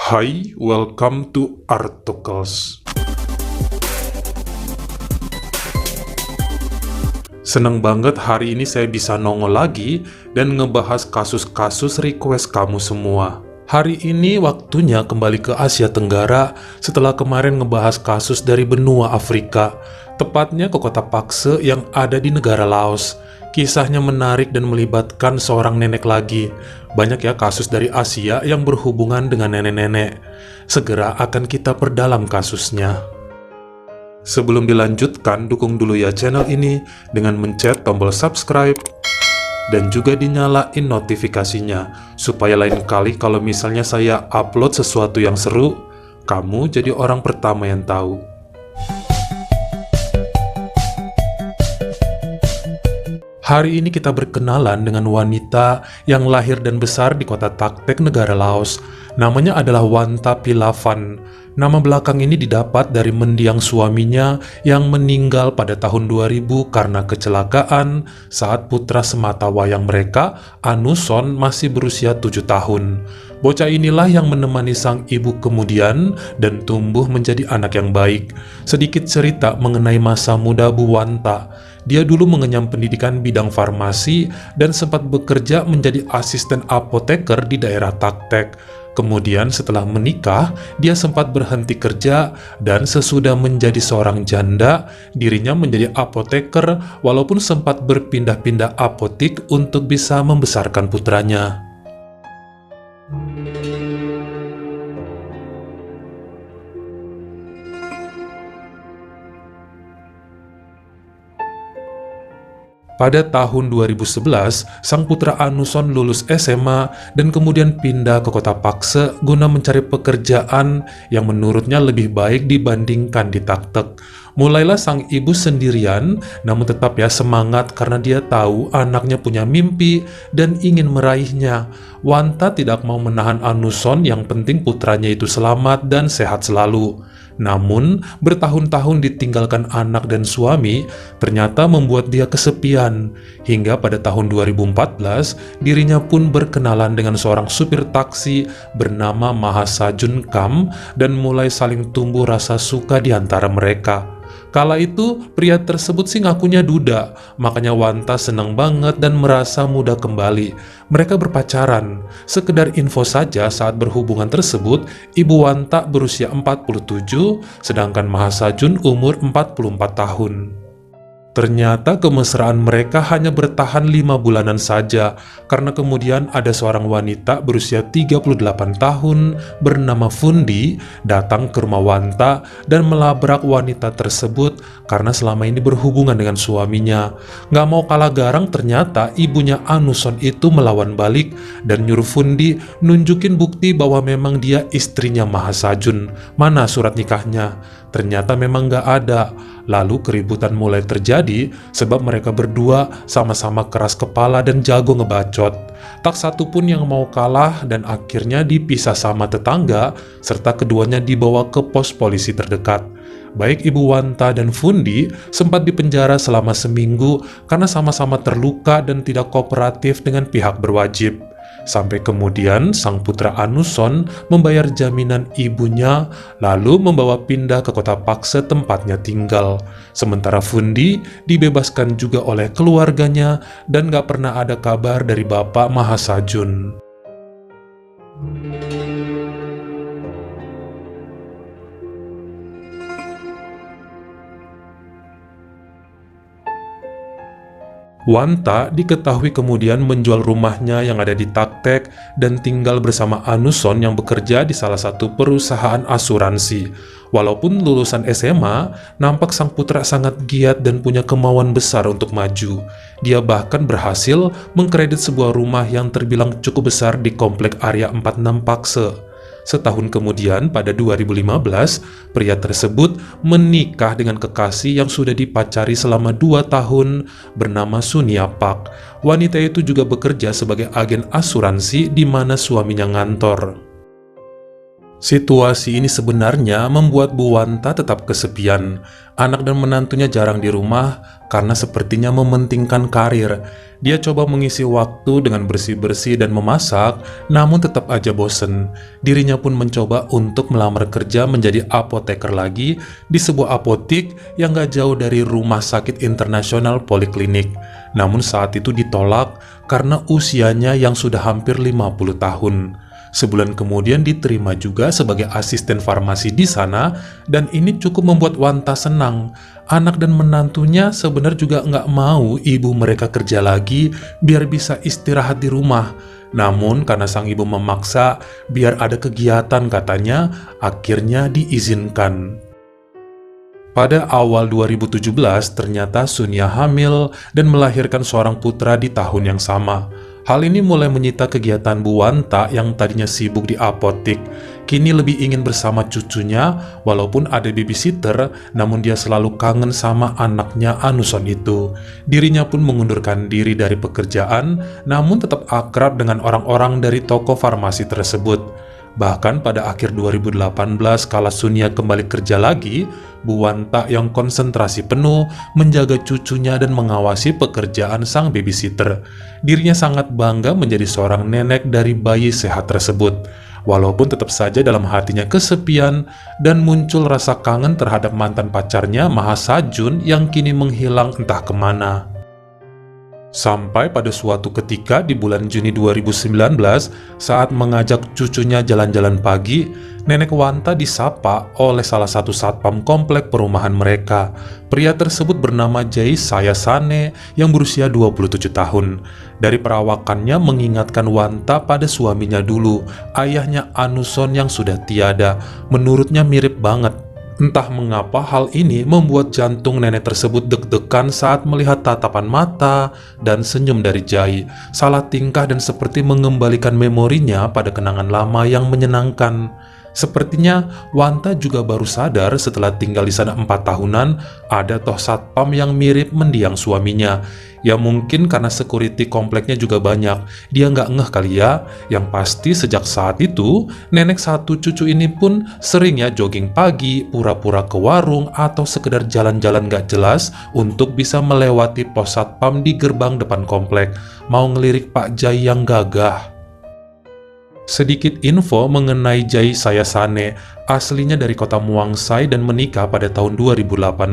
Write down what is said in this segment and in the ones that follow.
Hai, welcome to Articles. Seneng banget hari ini saya bisa nongol lagi dan ngebahas kasus-kasus request kamu semua. Hari ini waktunya kembali ke Asia Tenggara setelah kemarin ngebahas kasus dari benua Afrika, tepatnya ke kota Paxe yang ada di negara Laos. Kisahnya menarik dan melibatkan seorang nenek lagi. Banyak ya kasus dari Asia yang berhubungan dengan nenek-nenek. Segera akan kita perdalam kasusnya. Sebelum dilanjutkan, dukung dulu ya channel ini dengan mencet tombol subscribe dan juga dinyalain notifikasinya, supaya lain kali kalau misalnya saya upload sesuatu yang seru, kamu jadi orang pertama yang tahu. Hari ini kita berkenalan dengan wanita yang lahir dan besar di kota Taktek, negara Laos. Namanya adalah Wanta Pilavan. Nama belakang ini didapat dari mendiang suaminya yang meninggal pada tahun 2000 karena kecelakaan saat putra semata wayang mereka, Anuson, masih berusia 7 tahun. Bocah inilah yang menemani sang ibu kemudian dan tumbuh menjadi anak yang baik. Sedikit cerita mengenai masa muda Bu Wanta. Dia dulu mengenyam pendidikan bidang farmasi dan sempat bekerja menjadi asisten apoteker di daerah Taktek. Kemudian setelah menikah, dia sempat berhenti kerja dan sesudah menjadi seorang janda, dirinya menjadi apoteker walaupun sempat berpindah-pindah apotik untuk bisa membesarkan putranya. Pada tahun 2011, sang putra Anuson lulus SMA dan kemudian pindah ke kota Paxe guna mencari pekerjaan yang menurutnya lebih baik dibandingkan di Taktek. Mulailah sang ibu sendirian, namun tetap ya semangat karena dia tahu anaknya punya mimpi dan ingin meraihnya. Wanta tidak mau menahan Anuson, yang penting putranya itu selamat dan sehat selalu. Namun, bertahun-tahun ditinggalkan anak dan suami ternyata membuat dia kesepian. Hingga pada tahun 2014, dirinya pun berkenalan dengan seorang supir taksi bernama Mahasajun Kam dan mulai saling tumbuh rasa suka di antara mereka. Kala itu, pria tersebut sih ngakunya duda, makanya Wanta senang banget dan merasa muda kembali. Mereka berpacaran. Sekedar info saja, saat berhubungan tersebut, Ibu Wanta berusia 47, sedangkan Mahasajun umur 44 tahun. Ternyata kemesraan mereka hanya bertahan 5 bulanan saja, karena kemudian ada seorang wanita berusia 38 tahun bernama Fundi datang ke rumah Wanta dan melabrak wanita tersebut karena selama ini berhubungan dengan suaminya. Gak mau kalah garang, ternyata ibunya Anuson itu melawan balik dan nyuruh Fundi nunjukin bukti bahwa memang dia istrinya Mahasajun. Mana surat nikahnya? Ternyata memang gak ada. Lalu keributan mulai terjadi sebab mereka berdua sama-sama keras kepala dan jago ngebacot. Tak satu pun yang mau kalah dan akhirnya dipisah sama tetangga serta keduanya dibawa ke pos polisi terdekat. Baik Ibu Wanta dan Fundi sempat dipenjara selama seminggu karena sama-sama terluka dan tidak kooperatif dengan pihak berwajib. Sampai kemudian sang putra Anuson membayar jaminan ibunya lalu membawa pindah ke kota Paxe tempatnya tinggal. Sementara Fundi dibebaskan juga oleh keluarganya dan gak pernah ada kabar dari Bapak Mahasajun. Wanta diketahui kemudian menjual rumahnya yang ada di Taktek dan tinggal bersama Anuson yang bekerja di salah satu perusahaan asuransi. Walaupun lulusan SMA, nampak sang putra sangat giat dan punya kemauan besar untuk maju. Dia bahkan berhasil mengkredit sebuah rumah yang terbilang cukup besar di komplek Area 46 Paxe. Setahun kemudian, pada 2015, pria tersebut menikah dengan kekasih yang sudah dipacari selama 2 tahun bernama Sunia Pak. Wanita itu juga bekerja sebagai agen asuransi di mana suaminya ngantor. Situasi ini sebenarnya membuat Bu Wanta tetap kesepian. Anak dan menantunya jarang di rumah karena sepertinya mementingkan karir. Dia coba mengisi waktu dengan bersih-bersih dan memasak, namun tetap aja bosen. Dirinya pun mencoba untuk melamar kerja menjadi apoteker lagi di sebuah apotik yang gak jauh dari Rumah Sakit Internasional Poliklinik. Namun saat itu ditolak karena usianya yang sudah hampir 50 tahun. Sebulan kemudian diterima juga sebagai asisten farmasi di sana, dan ini cukup membuat Wanta senang. Anak dan menantunya sebenarnya juga nggak mau ibu mereka kerja lagi biar bisa istirahat di rumah. Namun karena sang ibu memaksa biar ada kegiatan katanya, akhirnya diizinkan. Pada awal 2017, ternyata Sunia hamil dan melahirkan seorang putra di tahun yang sama. Hal ini mulai menyita kegiatan Bu Wanta yang tadinya sibuk di apotik. Kini lebih ingin bersama cucunya, walaupun ada babysitter, namun dia selalu kangen sama anaknya Anuson itu. Dirinya pun mengundurkan diri dari pekerjaan, namun tetap akrab dengan orang-orang dari toko farmasi tersebut. Bahkan pada akhir 2018 kala Sunia kembali kerja lagi, Bu Wanta yang konsentrasi penuh menjaga cucunya dan mengawasi pekerjaan sang babysitter. Dirinya sangat bangga menjadi seorang nenek dari bayi sehat tersebut. Walaupun tetap saja dalam hatinya kesepian dan muncul rasa kangen terhadap mantan pacarnya Mahasajun yang kini menghilang entah kemana. Sampai pada suatu ketika di bulan Juni 2019, saat mengajak cucunya jalan-jalan pagi, Nenek Wanta disapa oleh salah satu satpam komplek perumahan mereka. Pria tersebut bernama Jai Sayasane yang berusia 27 tahun. Dari perawakannya mengingatkan Wanta pada suaminya dulu, ayahnya Anuson yang sudah tiada. Menurutnya mirip banget. Entah mengapa hal ini membuat jantung nenek tersebut deg-degan saat melihat tatapan mata dan senyum dari Jai. Salah tingkah dan seperti mengembalikan memorinya pada kenangan lama yang menyenangkan. Sepertinya Wanta juga baru sadar setelah tinggal di sana 4 tahunan, ada toh satpam yang mirip mendiang suaminya. Ya mungkin karena security kompleknya juga banyak, dia nggak ngeh kali ya. Yang pasti sejak saat itu, nenek satu cucu ini pun sering ya jogging pagi, pura-pura ke warung, atau sekedar jalan-jalan nggak jelas untuk bisa melewati pos satpam di gerbang depan komplek, mau ngelirik Pak Jai yang gagah. Sedikit info mengenai Jai Sayasane, aslinya dari kota Muangsai dan menikah pada tahun 2018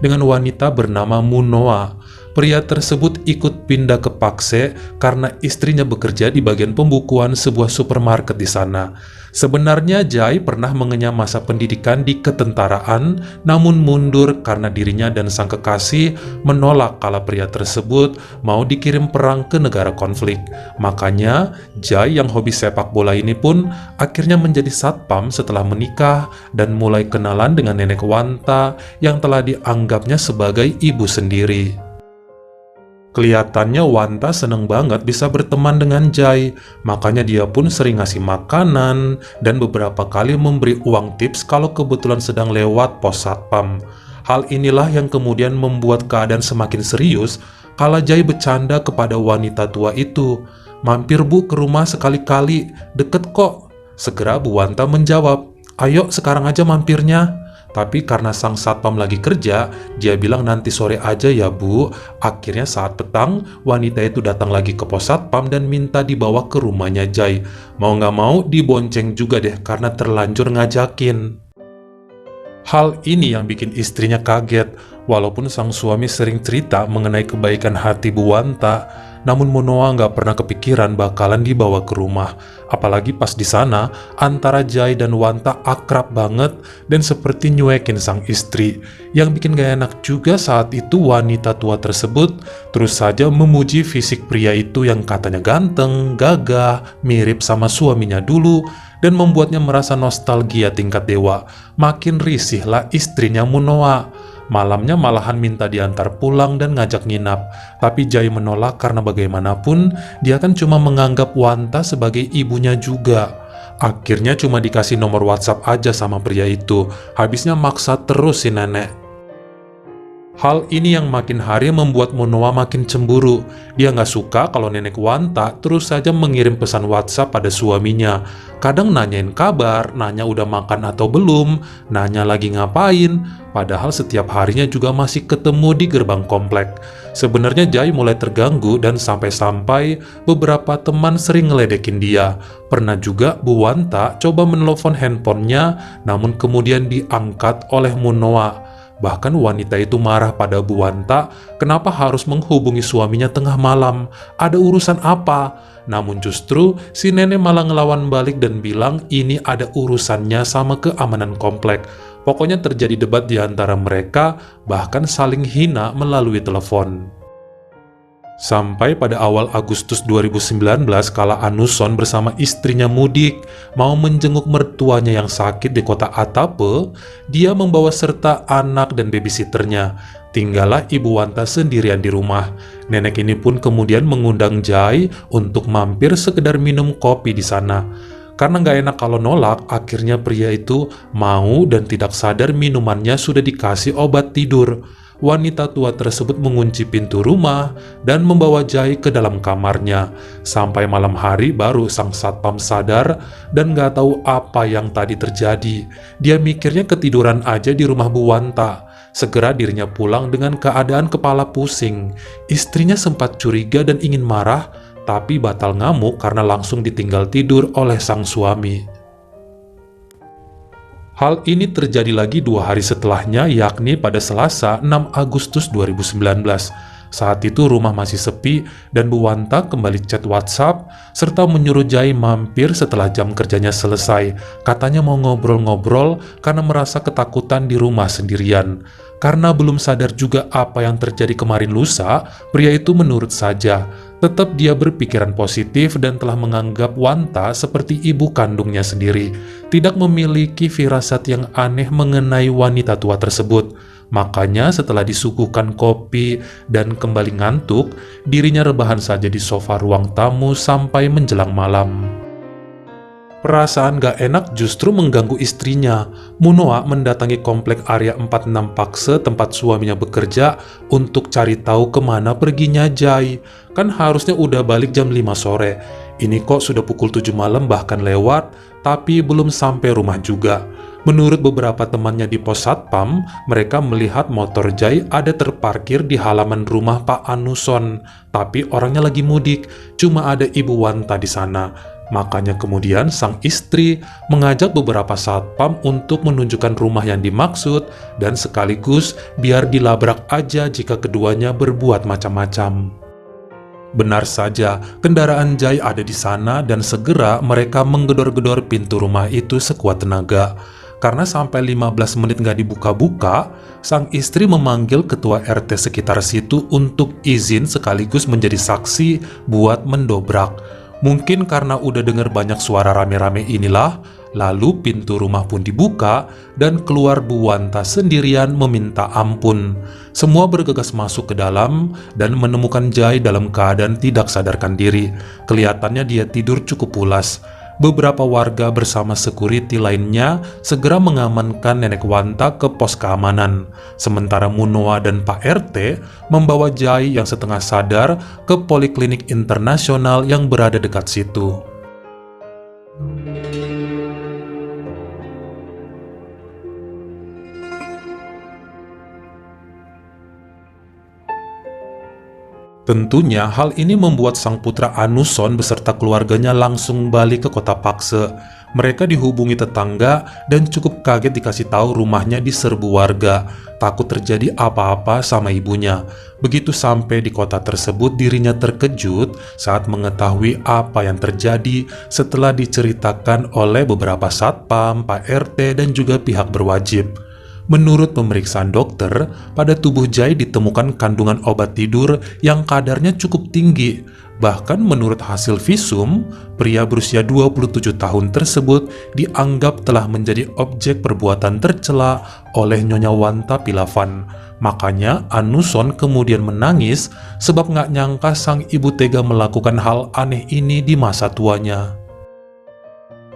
dengan wanita bernama Munoa. Pria tersebut ikut pindah ke Pakse karena istrinya bekerja di bagian pembukuan sebuah supermarket di sana. Sebenarnya Jai pernah mengenyam masa pendidikan di ketentaraan, namun mundur karena dirinya dan sang kekasih menolak kala pria tersebut mau dikirim perang ke negara konflik. Makanya Jai yang hobi sepak bola ini pun akhirnya menjadi satpam setelah menikah dan mulai kenalan dengan nenek Wanta yang telah dianggapnya sebagai ibu sendiri. Kelihatannya Wanta seneng banget bisa berteman dengan Jai, makanya dia pun sering ngasih makanan dan beberapa kali memberi uang tips kalau kebetulan sedang lewat pos satpam. Hal inilah yang kemudian membuat keadaan semakin serius kala Jai bercanda kepada wanita tua itu. "Mampir Bu ke rumah sekali-kali, deket kok." Segera Bu Wanta menjawab, "Ayo sekarang aja mampirnya." Tapi karena sang satpam lagi kerja, dia bilang nanti sore aja ya Bu. Akhirnya saat petang, wanita itu datang lagi ke pos satpam dan minta dibawa ke rumahnya Jai. Mau nggak mau dibonceng juga deh karena terlanjur ngajakin. Hal ini yang bikin istrinya kaget. Walaupun sang suami sering cerita mengenai kebaikan hati Bu Wanta, namun Munoa nggak pernah kepikiran bakalan dibawa ke rumah. Apalagi pas di sana, antara Jai dan Wanta akrab banget dan seperti nyuekin sang istri. Yang bikin gak enak juga saat itu wanita tua tersebut terus saja memuji fisik pria itu yang katanya ganteng, gagah, mirip sama suaminya dulu, dan membuatnya merasa nostalgia tingkat dewa. Makin risihlah istrinya Munoa. Malamnya malahan minta diantar pulang dan ngajak nginap. Tapi Jai menolak karena bagaimanapun dia kan cuma menganggap Wanta sebagai ibunya juga. Akhirnya cuma dikasih nomor WhatsApp aja sama pria itu. Habisnya maksa terus si nenek. Hal ini yang makin hari membuat Munoa makin cemburu. Dia nggak suka kalau nenek Wanta terus saja mengirim pesan WhatsApp pada suaminya. Kadang nanyain kabar, nanya udah makan atau belum, nanya lagi ngapain, padahal setiap harinya juga masih ketemu di gerbang komplek. Sebenarnya Jai mulai terganggu dan sampai-sampai beberapa teman sering ngeledekin dia. Pernah juga Bu Wanta coba menelpon handphonenya, namun kemudian diangkat oleh Munoa. Bahkan wanita itu marah pada Bu Wanta, kenapa harus menghubungi suaminya tengah malam? Ada urusan apa? Namun justru si nenek malah ngelawan balik dan bilang ini ada urusannya sama keamanan komplek. Pokoknya terjadi debat di antara mereka, bahkan saling hina melalui telepon. Sampai pada awal Agustus 2019 kala Anuson bersama istrinya mudik mau menjenguk mertuanya yang sakit di kota Atape, dia membawa serta anak dan babysitternya. Tinggallah Ibu Wanta sendirian di rumah. Nenek ini pun kemudian mengundang Jai untuk mampir sekedar minum kopi di sana. Karena nggak enak kalau nolak, akhirnya pria itu mau dan tidak sadar minumannya sudah dikasih obat tidur. Wanita tua tersebut mengunci pintu rumah dan membawa Jai ke dalam kamarnya. Sampai malam hari baru sang satpam sadar dan nggak tahu apa yang tadi terjadi. Dia mikirnya ketiduran aja di rumah Bu Wanta. Segera dirinya pulang dengan keadaan kepala pusing. Istrinya sempat curiga dan ingin marah, tapi batal ngamuk karena langsung ditinggal tidur oleh sang suami. Hal ini terjadi lagi 2 hari setelahnya, yakni pada Selasa 6 Agustus 2019. Saat itu rumah masih sepi dan Bu Wanta kembali chat WhatsApp serta menyuruh Jai mampir setelah jam kerjanya selesai. Katanya mau ngobrol-ngobrol karena merasa ketakutan di rumah sendirian. Karena belum sadar juga apa yang terjadi kemarin lusa, pria itu menurut saja. Tetap dia berpikiran positif dan telah menganggap Wanta seperti ibu kandungnya sendiri. Tidak memiliki firasat yang aneh mengenai wanita tua tersebut. Makanya setelah disuguhkan kopi dan kembali ngantuk, dirinya rebahan saja di sofa ruang tamu sampai menjelang malam. Perasaan gak enak justru mengganggu istrinya. Munoa mendatangi komplek area 46 Pakse tempat suaminya bekerja untuk cari tahu kemana perginya Jai. Kan harusnya udah balik jam 5 sore. Ini kok sudah pukul 7 malam bahkan lewat, tapi belum sampai rumah juga. Menurut beberapa temannya di pos satpam, mereka melihat motor Jai ada terparkir di halaman rumah Pak Anuson. Tapi orangnya lagi mudik, cuma ada Ibu Wanta di sana. Makanya kemudian sang istri mengajak beberapa satpam untuk menunjukkan rumah yang dimaksud dan sekaligus biar dilabrak aja jika keduanya berbuat macam-macam. Benar saja, kendaraan Jai ada di sana dan segera mereka menggedor-gedor pintu rumah itu sekuat tenaga. Karena sampai 15 menit nggak dibuka-buka, sang istri memanggil ketua RT sekitar situ untuk izin sekaligus menjadi saksi buat mendobrak. Mungkin karena udah dengar banyak suara rame-rame inilah, lalu pintu rumah pun dibuka dan keluar Bu Wanta sendirian meminta ampun. Semua bergegas masuk ke dalam dan menemukan Jai dalam keadaan tidak sadarkan diri. Kelihatannya dia tidur cukup pulas. Beberapa warga bersama security lainnya segera mengamankan nenek Wanta ke pos keamanan. Sementara Munoa dan Pak RT membawa Jai yang setengah sadar ke poliklinik internasional yang berada dekat situ. Tentunya hal ini membuat sang putra Anuson beserta keluarganya langsung balik ke kota Pakse. Mereka dihubungi tetangga dan cukup kaget dikasih tahu rumahnya diserbu warga. Takut terjadi apa-apa sama ibunya. Begitu sampai di kota tersebut, dirinya terkejut saat mengetahui apa yang terjadi setelah diceritakan oleh beberapa satpam, Pak RT, dan juga pihak berwajib. Menurut pemeriksaan dokter, pada tubuh Jai ditemukan kandungan obat tidur yang kadarnya cukup tinggi. Bahkan menurut hasil visum, pria berusia 27 tahun tersebut dianggap telah menjadi objek perbuatan tercela oleh Nyonya Wanta Pilavan. Makanya Anuson kemudian menangis sebab nggak nyangka sang ibu tega melakukan hal aneh ini di masa tuanya.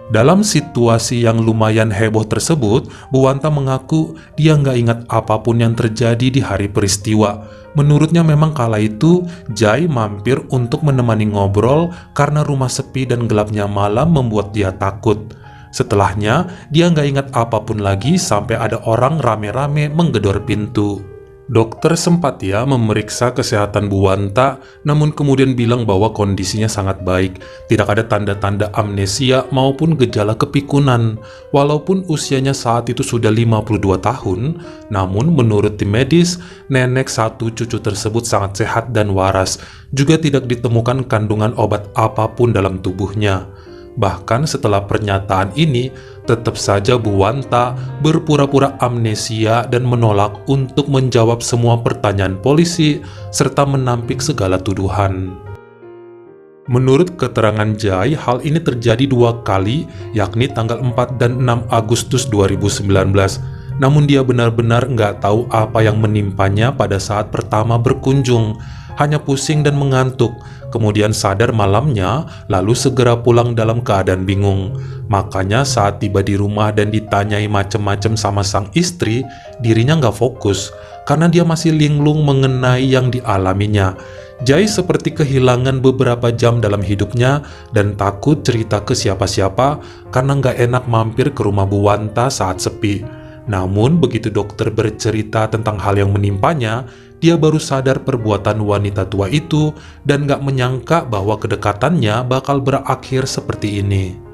Dalam situasi yang lumayan heboh tersebut, Bu Wanta mengaku dia nggak ingat apapun yang terjadi di hari peristiwa. Menurutnya memang kala itu, Jai mampir untuk menemani ngobrol karena rumah sepi dan gelapnya malam membuat dia takut. Setelahnya, dia nggak ingat apapun lagi sampai ada orang rame-rame menggedor pintu. Dokter sempat memeriksa kesehatan Bu Wanta, namun kemudian bilang bahwa kondisinya sangat baik. Tidak ada tanda-tanda amnesia maupun gejala kepikunan. Walaupun usianya saat itu sudah 52 tahun, namun menurut tim medis, nenek satu cucu tersebut sangat sehat dan waras. Juga tidak ditemukan kandungan obat apapun dalam tubuhnya. Bahkan setelah pernyataan ini, tetap saja Bu Wanta berpura-pura amnesia dan menolak untuk menjawab semua pertanyaan polisi serta menampik segala tuduhan. Menurut keterangan Jai, hal ini terjadi 2 kali, yakni tanggal 4 dan 6 Agustus 2019. Namun dia benar-benar nggak tahu apa yang menimpanya pada saat pertama berkunjung. Hanya pusing dan mengantuk, kemudian sadar malamnya, lalu segera pulang dalam keadaan bingung. Makanya saat tiba di rumah dan ditanyai macem-macem sama sang istri, dirinya nggak fokus, karena dia masih linglung mengenai yang dialaminya. Jai seperti kehilangan beberapa jam dalam hidupnya dan takut cerita ke siapa-siapa karena nggak enak mampir ke rumah Bu Wanta saat sepi. Namun begitu dokter bercerita tentang hal yang menimpanya, dia baru sadar perbuatan wanita tua itu dan gak menyangka bahwa kedekatannya bakal berakhir seperti ini.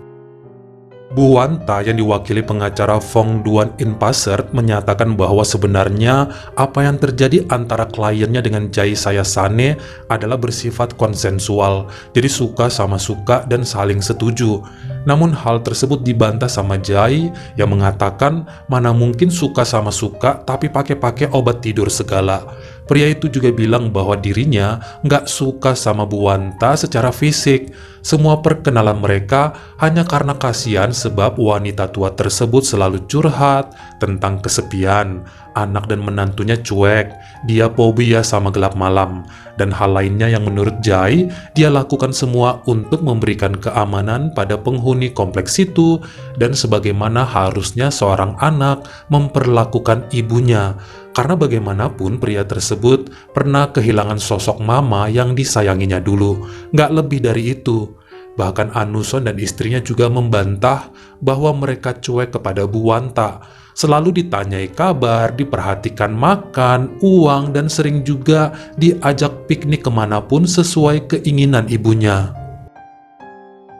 Bu Wanta yang diwakili pengacara Fong Duan In Pasert menyatakan bahwa sebenarnya apa yang terjadi antara kliennya dengan Jai Sayasane adalah bersifat konsensual, jadi suka sama suka dan saling setuju. Namun hal tersebut dibantah sama Jai yang mengatakan mana mungkin suka sama suka tapi pakai obat tidur segala. Pria itu juga bilang bahwa dirinya nggak suka sama Bu Wanta secara fisik. Semua perkenalan mereka hanya karena kasihan sebab wanita tua tersebut selalu curhat tentang kesepian, anak dan menantunya cuek, dia fobia sama gelap malam, dan hal lainnya yang menurut Jai, dia lakukan semua untuk memberikan keamanan pada penghuni kompleks itu dan sebagaimana harusnya seorang anak memperlakukan ibunya. Karena bagaimanapun pria tersebut pernah kehilangan sosok mama yang disayanginya dulu, nggak lebih dari itu. Bahkan Anuson dan istrinya juga membantah bahwa mereka cuek kepada Bu Wanta. Selalu ditanyai kabar, diperhatikan makan, uang, dan sering juga diajak piknik kemanapun sesuai keinginan ibunya.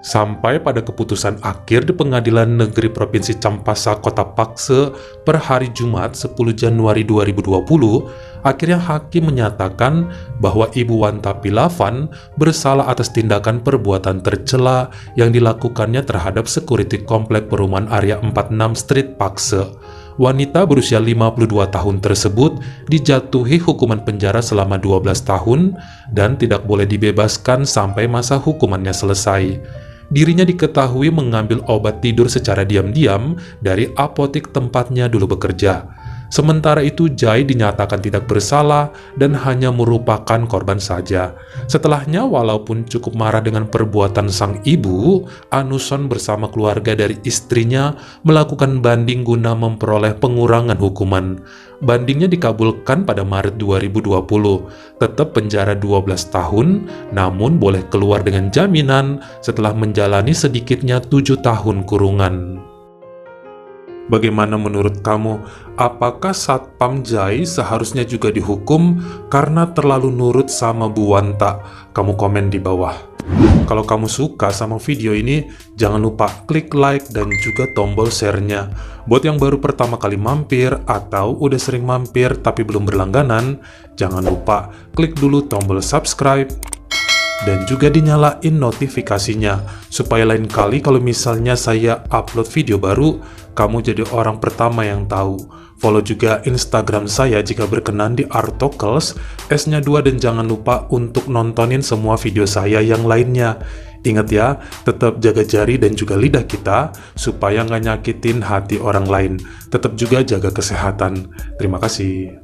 Sampai pada keputusan akhir di Pengadilan Negeri Provinsi Champasa Kota Pakse per hari Jumat 10 Januari 2020, akhirnya hakim menyatakan bahwa Ibu Wanta Pilavan bersalah atas tindakan perbuatan tercela yang dilakukannya terhadap security komplek perumahan area 46 Street Pakse. Wanita berusia 52 tahun tersebut dijatuhi hukuman penjara selama 12 tahun dan tidak boleh dibebaskan sampai masa hukumannya selesai. Dirinya diketahui mengambil obat tidur secara diam-diam dari apotek tempatnya dulu bekerja. Sementara itu Jai dinyatakan tidak bersalah dan hanya merupakan korban saja. Setelahnya walaupun cukup marah dengan perbuatan sang ibu, Anuson bersama keluarga dari istrinya melakukan banding guna memperoleh pengurangan hukuman. Bandingnya dikabulkan pada Maret 2020, tetap penjara 12 tahun, namun boleh keluar dengan jaminan setelah menjalani sedikitnya 7 tahun kurungan. Bagaimana menurut kamu? Apakah Satpam Jai seharusnya juga dihukum karena terlalu nurut sama Bu Wanta? Kamu komen di bawah. Kalau kamu suka sama video ini, jangan lupa klik like dan juga tombol share-nya. Buat yang baru pertama kali mampir atau udah sering mampir tapi belum berlangganan, jangan lupa klik dulu tombol subscribe dan juga dinyalain notifikasinya supaya lain kali kalau misalnya saya upload video baru, kamu jadi orang pertama yang tahu. Follow juga Instagram saya jika berkenan di Artokels S-nya 2 dan jangan lupa untuk nontonin semua video saya yang lainnya. Ingat ya, tetap jaga jari dan juga lidah kita supaya nggak nyakitin hati orang lain. Tetap juga jaga kesehatan. Terima kasih.